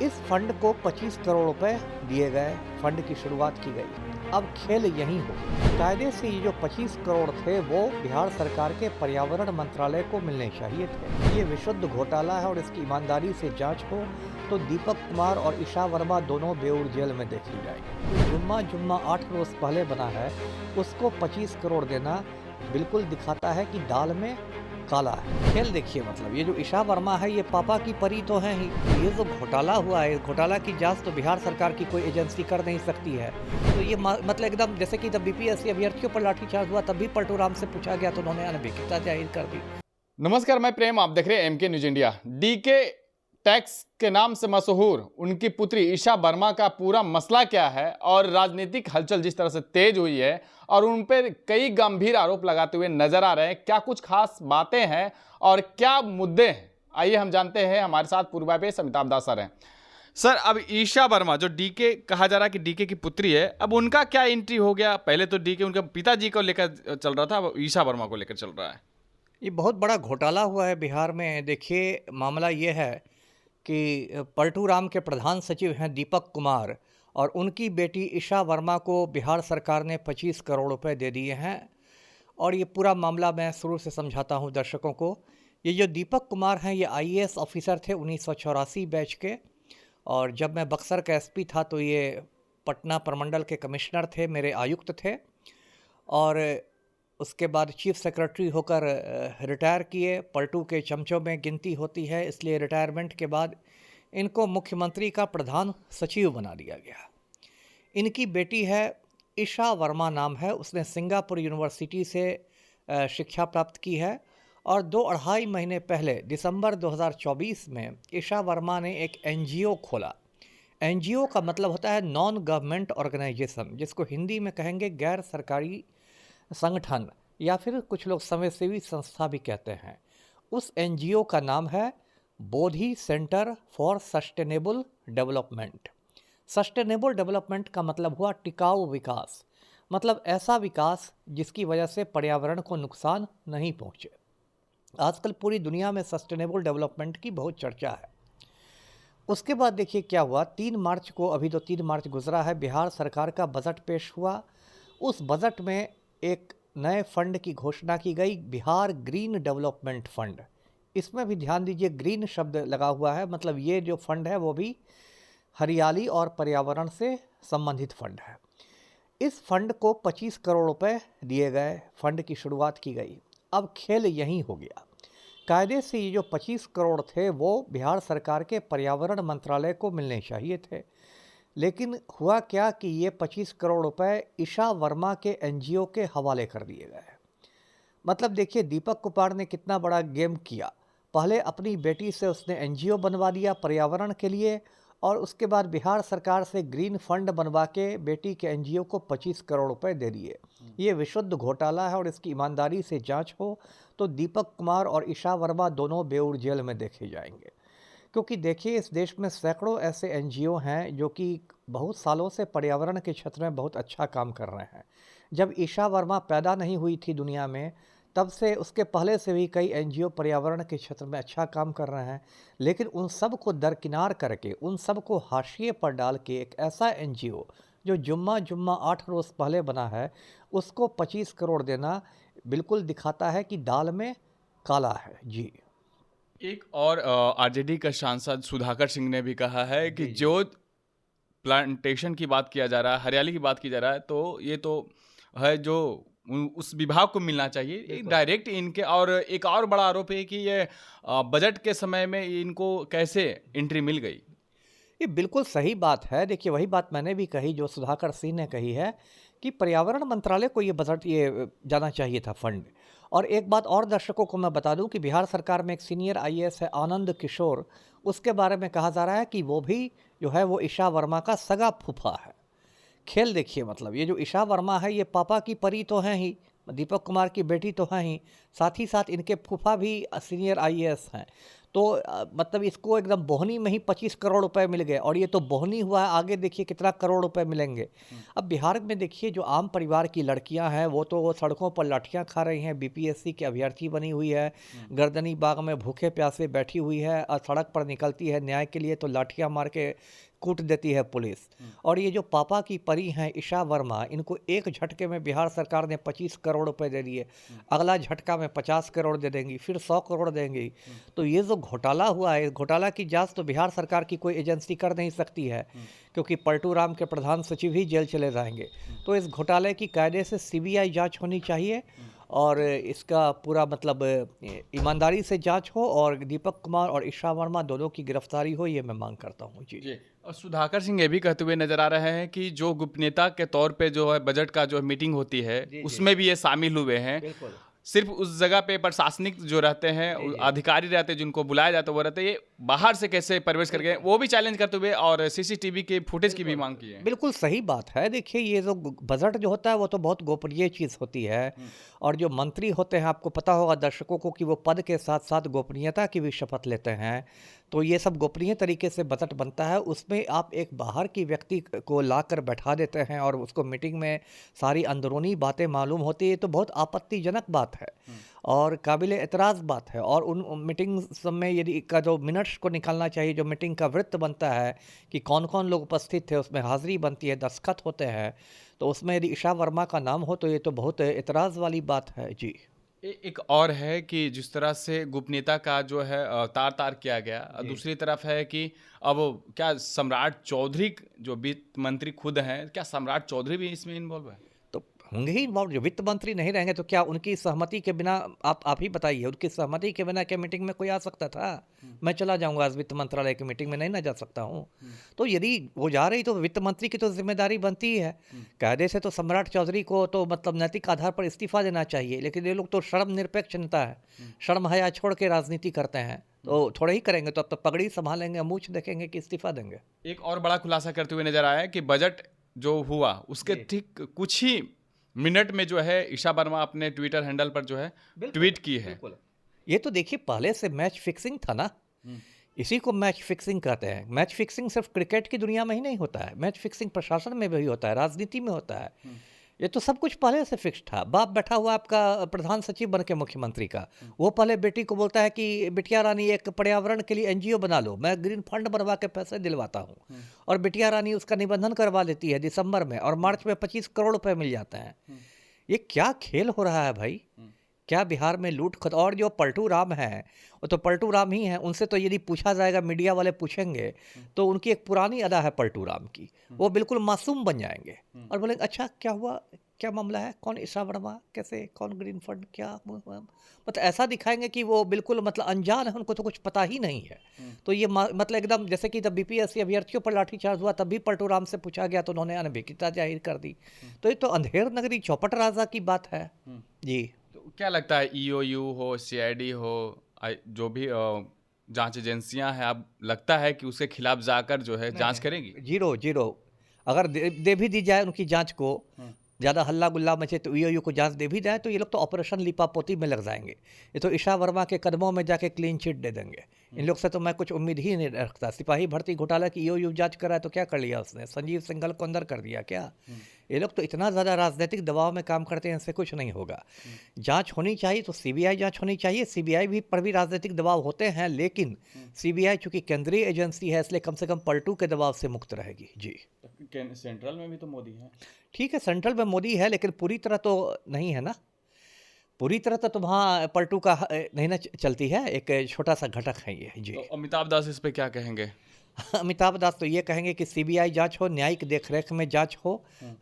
इस फंड को 25 करोड़ रुपए दिए गए, फंड की शुरुआत की गई। अब खेल यहीं हो। कायदे से ये जो 25 करोड़ थे वो बिहार सरकार के पर्यावरण मंत्रालय को मिलने चाहिए थे। ये विशुद्ध घोटाला है और इसकी ईमानदारी से जांच हो तो दीपक कुमार और ईशा वर्मा दोनों बेऊर जेल में देखी जाएंगे। जुम्मा 8 रोज पहले बना है, उसको 25 करोड़ देना बिल्कुल दिखाता है कि दाल में काला है। खेल देखिए, मतलब ये जो ईशा वर्मा है ये पापा की परी तो है ही। ये जो घोटाला हुआ है, घोटाला की जांच तो बिहार सरकार की कोई एजेंसी कर नहीं सकती है। तो ये मतलब एकदम जैसे कि जब बीपीएससी अभ्यर्थियों पर लाठीचार्ज हुआ तब भी पलटू राम से पूछा गया तो उन्होंने अनभिज्ञता जाहिर कर दी। नमस्कार, मैं प्रेम, आप देख रहे हैं MK news India. DK tax के नाम से मशहूर उनकी पुत्री ईशा वर्मा का पूरा मसला क्या है और राजनीतिक हलचल जिस तरह से तेज हुई है और उन पर कई गंभीर आरोप लगाते हुए नजर आ रहे हैं, क्या कुछ खास बातें हैं और क्या मुद्दे हैं, आइए हम जानते हैं। हमारे साथ पूर्वापेश अमिताभ दास सर हैं। सर, अब ईशा वर्मा जो डीके कहा जा रहा है कि डीके की पुत्री है, अब उनका क्या एंट्री हो गया? पहले तो डीके उनके पिताजी को लेकर चल रहा था, अब ईशा वर्मा को लेकर चल रहा है। ये बहुत बड़ा घोटाला हुआ है बिहार में। देखिए, मामला ये है कि पलटू राम के प्रधान सचिव हैं दीपक कुमार और उनकी बेटी ईशा वर्मा को बिहार सरकार ने 25 करोड़ रुपए दे दिए हैं। और ये पूरा मामला मैं शुरू से समझाता हूँ दर्शकों को। ये जो दीपक कुमार हैं ये आईएएस ऑफिसर थे 1984 बैच के, और जब मैं बक्सर का एसपी था तो ये पटना प्रमंडल के कमिश्नर थे, मेरे आयुक्त थे। और उसके बाद चीफ सेक्रेटरी होकर रिटायर किए। पलटू के चमचों में गिनती होती है, इसलिए रिटायरमेंट के बाद इनको मुख्यमंत्री का प्रधान सचिव बना दिया गया। इनकी बेटी है ईशा वर्मा नाम है, उसने सिंगापुर यूनिवर्सिटी से शिक्षा प्राप्त की है। और 2-2.5 महीने पहले दिसंबर 2024 में ईशा वर्मा ने एक एनजीओ खोला। एनजीओ का मतलब होता है नॉन गवर्नमेंट ऑर्गेनाइजेशन, जिसको हिंदी में कहेंगे गैर सरकारी संगठन, या फिर कुछ लोग समाजसेवी संस्था भी कहते हैं। उस एनजीओ का नाम है Bodhi centre for sustainable development. Sustainable development का मतलब हुआ टिकाऊ विकास, मतलब ऐसा विकास जिसकी वजह से पर्यावरण को नुकसान नहीं पहुंचे। आजकल पूरी दुनिया में सस्टेनेबल डेवलपमेंट की बहुत चर्चा है। उसके बाद देखिए क्या हुआ। 3 मार्च को, अभी तो 3 मार्च गुजरा है, बिहार सरकार का बजट पेश हुआ। उस बजट में एक नए फंड की घोषणा की गई, बिहार ग्रीन डेवलपमेंट फंड। इसमें भी ध्यान दीजिए, ग्रीन शब्द लगा हुआ है, मतलब ये जो फंड है वो भी हरियाली और पर्यावरण से संबंधित फंड है। इस फंड को 25 करोड़ रुपए दिए गए, फंड की शुरुआत की गई। अब खेल यहीं हो गया। कायदे से ये जो 25 करोड़ थे वो बिहार सरकार के पर्यावरण मंत्रालय को मिलने चाहिए थे, लेकिन हुआ क्या कि ये 25 करोड़ रुपए ईशा वर्मा के एनजीओ के हवाले कर दिए गए। मतलब देखिए दीपक कुमार ने कितना बड़ा गेम किया। पहले अपनी बेटी से उसने एनजीओ बनवा दिया पर्यावरण के लिए, और उसके बाद बिहार सरकार से ग्रीन फंड बनवा के बेटी के एनजीओ को 25 करोड़ रुपए दे दिए। ये विशुद्ध घोटाला है और इसकी ईमानदारी से जांच हो तो दीपक कुमार और ईशा वर्मा दोनों बेऊर जेल में देखे जाएंगे। क्योंकि देखिए, इस देश में सैकड़ों ऐसे एनजीओ हैं जो कि बहुत सालों से पर्यावरण के क्षेत्र में बहुत अच्छा काम कर रहे हैं। जब ईशा वर्मा पैदा नहीं हुई थी दुनिया में, तब से उसके पहले से भी कई एनजीओ पर्यावरण के क्षेत्र में अच्छा काम कर रहे हैं। लेकिन उन सब को दरकिनार करके, उन सब को हाशिए पर डाल के एक ऐसा एनजीओ जो जुम्मा 8 रोज़ पहले बना है, उसको 25 करोड़ देना बिल्कुल दिखाता है कि दाल में काला है। जी। एक और आरजेडी का सांसद सुधाकर सिंह ने भी कहा है कि जी, जी। जो प्लांटेशन की बात किया जा रहा है, हरियाली की बात की जा रहा है, तो ये तो है जो उस विभाग को मिलना चाहिए, ये डायरेक्ट इनके। और एक और बड़ा आरोप है कि ये बजट के समय में इनको कैसे एंट्री मिल गई। ये बिल्कुल सही बात है। देखिए, वही बात मैंने भी कही जो सुधाकर सिंह ने कही है कि पर्यावरण मंत्रालय को ये बजट, ये जाना चाहिए था फंड। और एक बात और दर्शकों को मैं बता दूं कि बिहार सरकार में एक सीनियर आईएएस है आनंद किशोर, उसके बारे में कहा जा रहा है कि वो भी जो है वो ईशा वर्मा का सगा फूफा है। खेल देखिए, मतलब ये जो ईशा वर्मा है ये पापा की परी तो हैं ही, दीपक कुमार की बेटी तो हैं ही, साथ ही साथ इनके फूफा भी सीनियर आईएएस हैं। तो मतलब इसको एकदम बोहनी में ही 25 करोड़ रुपए मिल गए, और ये तो बोहनी हुआ है, आगे देखिए कितना करोड़ रुपए मिलेंगे। अब बिहार में देखिए जो आम परिवार की लड़कियां हैं वो तो सड़कों पर लाठियां खा रही हैं, बीपीएससी की अभ्यर्थी बनी हुई है, गर्दनी बाग में भूखे प्यासे बैठी हुई है, और सड़क पर निकलती है न्याय के लिए तो लाठियां मार के कूट देती है पुलिस। और ये जो पापा की परी हैं ईशा वर्मा, इनको एक झटके में बिहार सरकार ने 25 करोड़ रुपए दे दिए, अगला झटका में 50 करोड़ दे देंगी, फिर 100 करोड़ देंगी। तो ये जो घोटाला हुआ है, इस घोटाला की जांच तो बिहार सरकार की कोई एजेंसी कर नहीं सकती है, क्योंकि पलटू राम के प्रधान सचिव ही जेल चले जाएंगे। तो इस घोटाले की कायदे से सीबीआई जांच होनी चाहिए, और इसका पूरा मतलब ईमानदारी से जांच हो, और दीपक कुमार और ईशा वर्मा दोनों की गिरफ्तारी हो, ये मैं मांग करता हूँ। जी। और सुधाकर सिंह ये भी कहते हुए नजर आ रहे हैं कि जो गोपनीयता के तौर पे जो है बजट का जो मीटिंग होती है उसमें भी ये शामिल हुए हैं। सिर्फ उस जगह पे प्रशासनिक जो रहते हैं, अधिकारी रहते हैं, जिनको बुलाया जाता है वो रहते हैं, ये बाहर से कैसे प्रवेश करके वो भी चैलेंज करते हुए और सीसीटीवी के फुटेज की भी मांग की है। बिल्कुल सही बात है। देखिए ये जो बजट जो होता है वो तो बहुत गोपनीय चीज़ होती है, और जो मंत्री होते हैं आपको पता होगा दर्शकों को कि वो पद के साथ साथ गोपनीयता की भी शपथ लेते हैं। तो ये सब गोपनीय तरीके से बजट बनता है, उसमें आप एक बाहर की व्यक्ति को लाकर बैठा देते हैं और उसको मीटिंग में सारी अंदरूनी बातें मालूम होती है, तो बहुत आपत्तिजनक बात है और काबिल एतराज़ बात है। और उन मीटिंग सब में यदि का जो मिनट्स को निकालना चाहिए, जो मीटिंग का वृत्त बनता है कि कौन कौन लोग उपस्थित थे, उसमें हाजिरी बनती है, दस्तखत होते हैं, तो उसमें यदि ईशा वर्मा का नाम हो तो ये तो बहुत एतराज़ वाली बात है। जी। एक और है कि जिस तरह से गोपनीयता का जो है तार तार किया गया, दूसरी तरफ है कि अब क्या सम्राट चौधरी जो वित्त मंत्री खुद हैं, क्या सम्राट चौधरी भी इसमें इन्वॉल्व है? तो होंगे ही इन्वॉल्व। जो वित्त मंत्री नहीं रहेंगे तो क्या उनकी सहमति के बिना, आप ही बताइए, उनकी सहमति के बिना क्या मीटिंग में कोई आ सकता था? मैं चला जाऊंगा आज वित्त मंत्रालय की मीटिंग में, नहीं ना जा सकता हूं? तो यदि वो जा रही तो वित्त मंत्री की तो जिम्मेदारी बनती ही है। कायदे से तो सम्राट चौधरी को तो मतलब नैतिक आधार पर इस्तीफा देना चाहिए, लेकिन ये लोग तो शर्म निरपेक्ष नेता है, शर्म हया छोड़ के राजनीति करते हैं। तो थोड़े ही करेंगे तो अब तो पगड़ी संभालेंगे, मूछ देखेंगे कि इस्तीफा देंगे। एक और बड़ा खुलासा करते हुए नजर आया है कि बजट जो हुआ उसके ठीक कुछ ही मिनट में जो है ईशा वर्मा अपने ट्विटर हैंडल पर जो है ट्वीट की है। ये तो देखिए पहले से मैच फिक्सिंग था ना, इसी को मैच फिक्सिंग कहते हैं। मैच फिक्सिंग सिर्फ क्रिकेट की दुनिया में ही नहीं होता है, मैच फिक्सिंग प्रशासन में भी होता है, राजनीति में होता है। ये तो सब कुछ पहले से फिक्स था। बाप बैठा हुआ आपका प्रधान सचिव बन के मुख्यमंत्री का, वो पहले बेटी को बोलता है कि बिटिया रानी एक पर्यावरण के लिए एनजीओ बना लो, मैं ग्रीन फंड बनवा के पैसे दिलवाता हूँ, और बिटिया रानी उसका निबंधन करवा लेती है दिसंबर में, और मार्च में 25 करोड़ रुपए मिल जाते हैं। ये क्या खेल हो रहा है भाई? क्या बिहार में लूट खत? और जो पलटू राम है वो तो पलटू राम ही है, उनसे तो यदि पूछा जाएगा, मीडिया वाले पूछेंगे तो उनकी एक पुरानी अदा है पलटू राम की, वो बिल्कुल मासूम बन जाएंगे और बोलेंगे अच्छा क्या हुआ, क्या मामला है, कौन ईशा वर्मा, कैसे, कौन ग्रीन फंड, क्या, मतलब ऐसा दिखाएंगे कि वो बिल्कुल मतलब अनजान है, उनको तो कुछ पता ही नहीं है। तो ये मतलब एकदम जैसे कि जब बीपीएससी अभ्यर्थियों पर लाठीचार्ज हुआ तब भी पलटू राम से पूछा गया तो उन्होंने अनभिज्ञता जाहिर कर दी। तो ये तो अंधेर नगरी चौपट राजा की बात है। जी। तो क्या लगता है, ईओयू हो, सीआईडी हो, जो भी जांच एजेंसियां हैं, अब लगता है कि उसके खिलाफ जाकर जो है जांच करेंगी? जीरो अगर दे भी दी जाए उनकी जांच को, ज़्यादा हल्ला गुल्ला मचे तो ईओयू को जांच दे भी जाए तो ये लोग तो ऑपरेशन लिपापोती में लग जाएंगे। ये तो ईशा वर्मा के कदमों में जाके क्लीन चिट दे देंगे। इन लोग से तो मैं कुछ उम्मीद ही नहीं रखता। सिपाही भर्ती घोटाला की ईओयू जांच करा तो क्या कर लिया उसने? संजीव सिंघल को अंदर कर दिया क्या? ये लोग तो इतना ज़्यादा राजनीतिक दबाव में काम करते हैं, इनसे कुछ नहीं होगा। जांच होनी चाहिए तो सीबीआई जांच होनी चाहिए। सीबीआई भी पर भी राजनीतिक दबाव होते हैं, लेकिन सीबीआई चूंकि केंद्रीय एजेंसी है इसलिए कम से कम पलटू के दबाव से मुक्त रहेगी। जी। सेंट्रल में भी तो मोदी है। ठीक है, सेंट्रल में मोदी है, लेकिन पूरी तरह तो नहीं है ना। पूरी तरह तो वहाँ पलटू का नहीं ना चलती है, एक छोटा सा घटक है ये। जी। तो अमिताभ दास इस पे क्या कहेंगे? अमिताभ दास तो ये कहेंगे कि सीबीआई जांच हो, न्यायिक देखरेख में जांच हो,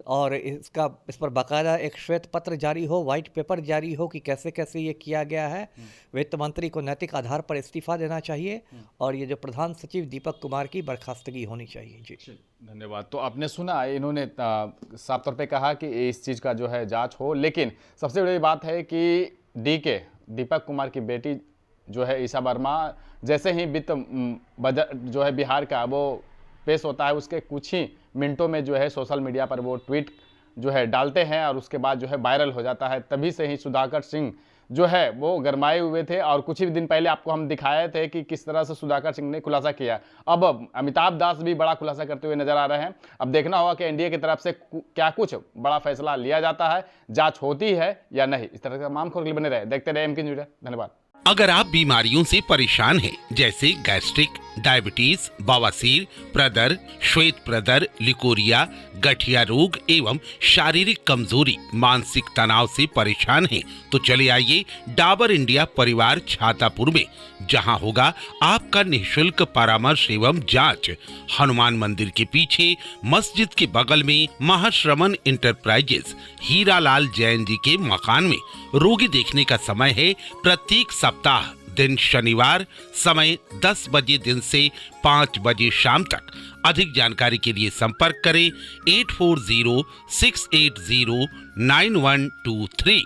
और इस पर बाकायदा एक श्वेत पत्र जारी हो, वाइट पेपर जारी हो कि कैसे कैसे ये किया गया है। वित्त मंत्री को नैतिक आधार पर इस्तीफा देना चाहिए, और ये जो प्रधान सचिव दीपक कुमार की बर्खास्तगी होनी चाहिए। जी। धन्यवाद। तो आपने सुना, इन्होंने साफ तौर पे कहा कि इस चीज़ का जो है जांच हो, लेकिन सबसे बड़ी बात है कि दीपक कुमार की बेटी जो है ईशा वर्मा, जैसे ही वित्त बजट जो है बिहार का वो पेश होता है, उसके कुछ ही मिनटों में जो है सोशल मीडिया पर वो ट्वीट जो है डालते हैं और उसके बाद जो है वायरल हो जाता है। तभी से ही सुधाकर सिंह जो है वो गरमाए हुए थे और कुछ ही दिन पहले आपको हम दिखाए थे कि किस तरह से सुधाकर सिंह ने खुलासा किया। अब अमिताभ दास भी बड़ा खुलासा करते हुए नजर आ रहे हैं। अब देखना होगा कि एनडीए की तरफ से क्या कुछ बड़ा फैसला लिया जाता है, जांच होती है या नहीं। इस तरह के तमाम खबर के लिए बने रहे, देखते रहे एमके न्यूज़। धन्यवाद। अगर आप बीमारियों से परेशान हैं, जैसे गैस्ट्रिक, डायबिटीज, बवासीर, प्रदर, श्वेत प्रदर, लिकोरिया, गठिया रोग एवं शारीरिक कमजोरी, मानसिक तनाव से परेशान हैं, तो चले आइए डाबर इंडिया परिवार छातापुर में, जहां होगा आपका निःशुल्क परामर्श एवं जांच। हनुमान मंदिर के पीछे मस्जिद के बगल में महाश्रमण इंटरप्राइजेस हीरालाल जैन जी के मकान में। रोगी देखने का समय है प्रत्येक सप्ताह, दिन शनिवार, समय 10 बजे दिन से 5 बजे शाम तक। अधिक जानकारी के लिए संपर्क करें 8406809123।